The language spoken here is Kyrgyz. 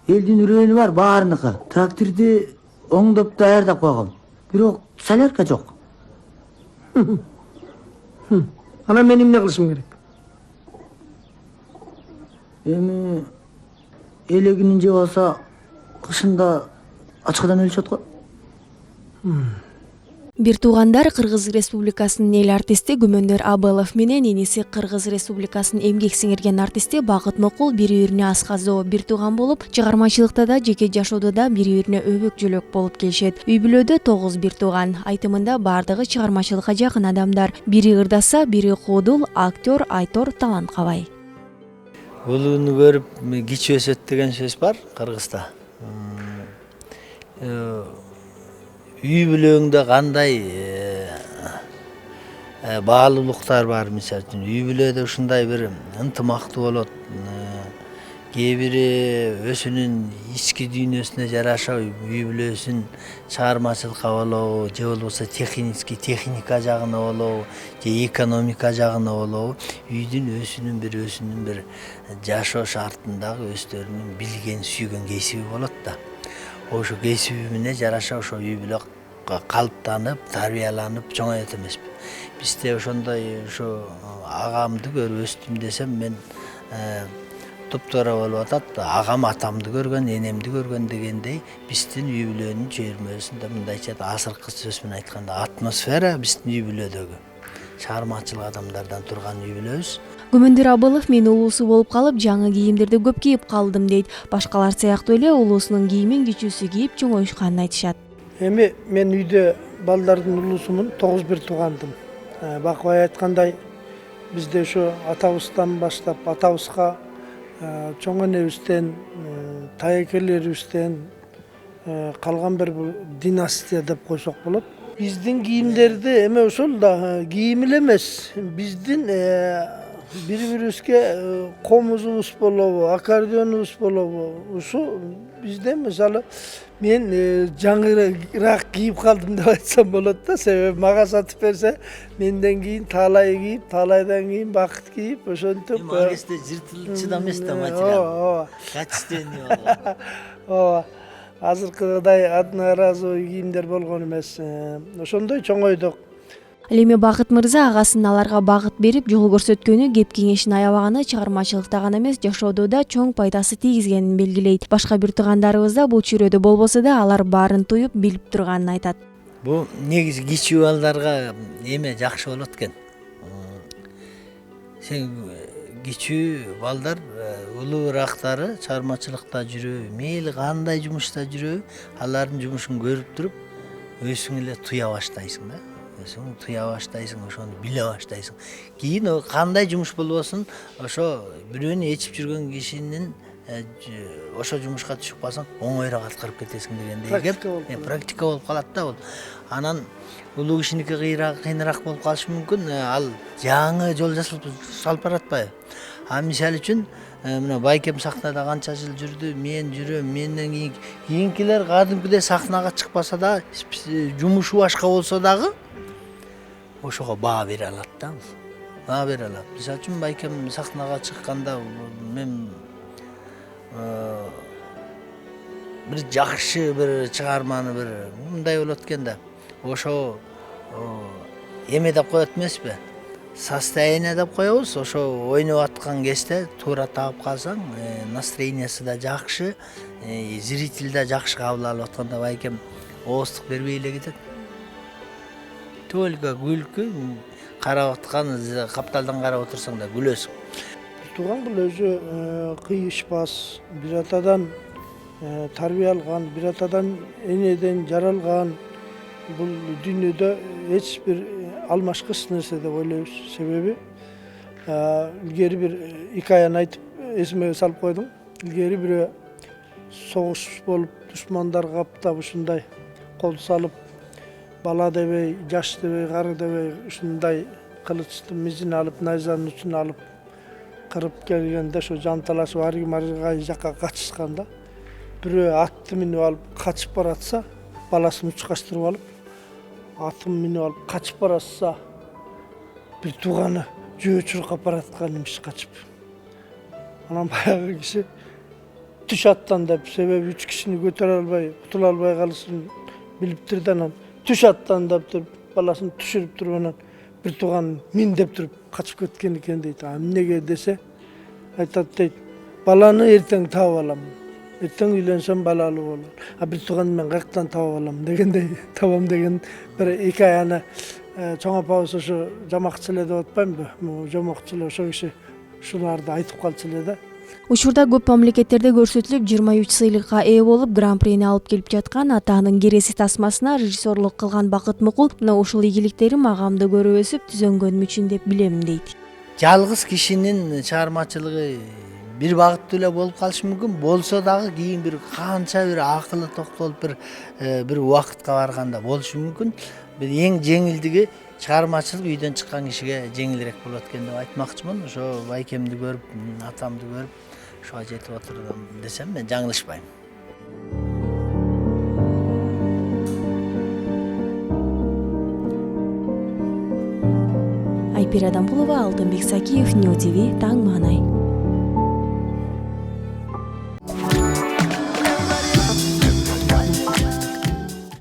Элдин үрөөнү бар баарыныкы. Тракторду оңдоп даярдап койгом. Бирок солярка жок. Анан мен эмне кылышым керек? Эми элегинин же болсо кышында ачкыдан өлүшөт го. Бир туугандар Кыргыз Республикасынын эл артисти Күмөндөр Абылов менен иниси Кыргыз Республикасынын эмгек сиңирген артисти Багыт Нокул бири-бирине асказоо бир тууган болуп, чыгармачылыкта да жеке жашоодо да бири-бирине өбөк жөлөк болуп келишет. Үй бүлөдө 9 бир тууган. Айтымында бардыгы чыгармачылыкка жакын адамдар. Бири ырдаса, бири куудул, актер, айтор, талантка бай. Улууну көрүп кичи өсөт деген сөз бар Кыргызда. Үй бүлөңдө кандай баалуулуктар бар, мисалы үчүн үй бүлөдө ушундай бир ынтымактуу болот. Кээ бири өзүнүн ички дүйнөсүнө жараша үй бүлөсүн чыгармачылыкка болобу, же болбосо техника жагына болобу, же экономика жагына болобу, үйдүн өзүнүн бир жашоо шартындагы өздөрүнүн билген, сүйгөн кесиби болот да. Ошо кесибине жараша ошо үй бүлө калыптанып, тарбияланып чоңоет эмеспи. Бизде ошондой ошо агамды көрүп өстүм десем, мен топтора болуп атат. Агам атамды көргөн, энемди көргөн дегендей, биздин үй бүлөнүн чөйрмөсүндө мындайча азыркы сөз менен айтканда атмосфера биздин үй бүлөдөгү чыгармачылык адамдардан турган үй бүлөбүз. Күмөндөр Абылов мен улуусу болуп калып, жаңы кийимдерди көп кийип калдым дейт. Башкалар сыяктуу эле улуусунун кийимин кичүүсү кийип чоңоюшканын айтышат. Эми мен үйдө балдардын улуусумун 9 бир туугандым. Бакыбай айткандай, бизде ошо атабыздан баштап атабызга чоң энебизден, таекелерибизден калган бир династия деп койсок болот. Биздин кийимдерди эми ошол да кийим эле эмес, биздин бири-бирибизге комузубуз болобу, аккордеонубуз болобу, ушу бизде мисалы мен жаңыраак кийип калдым деп айтсам болот да, себеби мага сатып берсе, менден кийин Таалай кийип, Таалайдан кийин Бакыт кийип, ошентип. Эми ал кезде жыртылып чыдамайсыз да материал. Качественный болгон. Ооба. Азыркыдай одноразовый кийимдер болгон эмес. Ошондой чоңойдук. Ал эми Багыт мырза агасынын аларга багыт берип жол көрсөткөнү, кеп кеңешин аябаганы чыгармачылыкта гана эмес, жашоодо да чоң пайдасы тийгизгенин белгилейт. Башка бир туугандарыбыз да бул чүйрөдө болбосо да алар баарын туюп билип турганын айтат. Бул негизи кичүү балдарга эме жакшы болот экен. Сен кичүү балдар улуурактары чыгармачылыкта жүрөбү, мейли кандай жумушта жүрөбү, алардын жумушун көрүп туруп, өзүң эле туя баштайсың да. Өзүң туя баштайсың, ошону биле баштайсың. Кийин кандай жумуш болбосун, ошо бирөөнү ээчип жүргөн кишинин ошо жумушка түшүп калсаң, оңоюраак аткарып кетесиң дегендей практика болуп калат да бул. Анан улуу кишиники кыйыныраак болуп калышы мүмкүн, ал жаңы жол салып баратпайбы? Мисалы үчүн мына Байкем сахнада канча жыл жүрдү, мен жүрөм, менден кийинкилер кадимкидей сахнага чыкпаса да, жумушу башка болсо дагы ошого баа бере алат да. Баа бере алат. Мисалы үчүн Байкем сахнага чыкканда мен бир жакшы бир чыгарманы бир мындай болот экен да. Ошо эме деп коет эмеспи? Состояние деп коебуз. Ошо ойноп аткан кезде туура таап калсаң, настроениясы да жакшы, зритель да жакшы кабыл алып атканда Байкем ооздук бербей эле кетет. Только күлкү, карап аткан капталдан карап отурсаң да күлөсүң. Тууган бул өзү кыйышпас, бир атадан тарбияланган, бир атадан энеден жаралган. Бул дүйнөдө эч бир алмашкыс нерсе деп ойлойбуз. Себеби илгери бир икаяны айтып эсиме салып койдум. Илгери бирөө согуш болуп, душмандар каптап ушундай кол салып, бала дебей, жаш дебей, кары дебей ушундай кылычтын мизин алып, найзанын учун алып кырып келгенде ошо жанталашып ар ким жакка качышканда, бирөө атты минип алып качып баратса, баласын учкачтырып алып, атын минип алып качып баратса, бир тууганы жөө чуркап бараткан имиш качып. Анан баягы киши түш аттан деп, себеби 3 кишини көтөрө албай, кутула албай калышын билиптир да анан түш аттан деп туруп баласын түшүрүп туруп анан бир тууган мин деп туруп качып кеткен экен дейт. Эмнеге десе айтат дейт, баланы эртең таап алам. Эртең үйлөнсөм балалуу болот. Бир тууганды мен каяктан таап алам дегендей, табам деген бир экаяны чоң апабыз ошо жамакчы эле деп атпаймынбы? Могу жомокчу эле ошол киши ушуларды айтып калчу эле да. Учурда көп мамлекеттерде көрсөтүлүп 23 сыйлыкка ээ болуп Гран прини алып келип жаткан атаанын кереси тасмасына режиссерлук кылган Бакыт Мукул мына ушул ийгиликтерим агамды көрүп өсүп түзөнгөнүм үчүн деп билем дейт. Жалгыз кишинин чыгармачылыгы бир багыттуу эле болуп калышы мүмкүн. Болсо дагы кийин бир канча бир акылы токтолуп бир убакытка барганда болушу мүмкүн. Бир эң жеңилдиги чыгармачылык үйдөн чыккан кишиге жеңилирээк болот экен деп айтмакчымын. Ошо байкемди көрүп, атамды көрүп ушуга жетип отурдум десем мен жаңылышпайм. Айпира Дамбулова, Алтынбек Сакиев, Нью ТВ, Таң Маанай.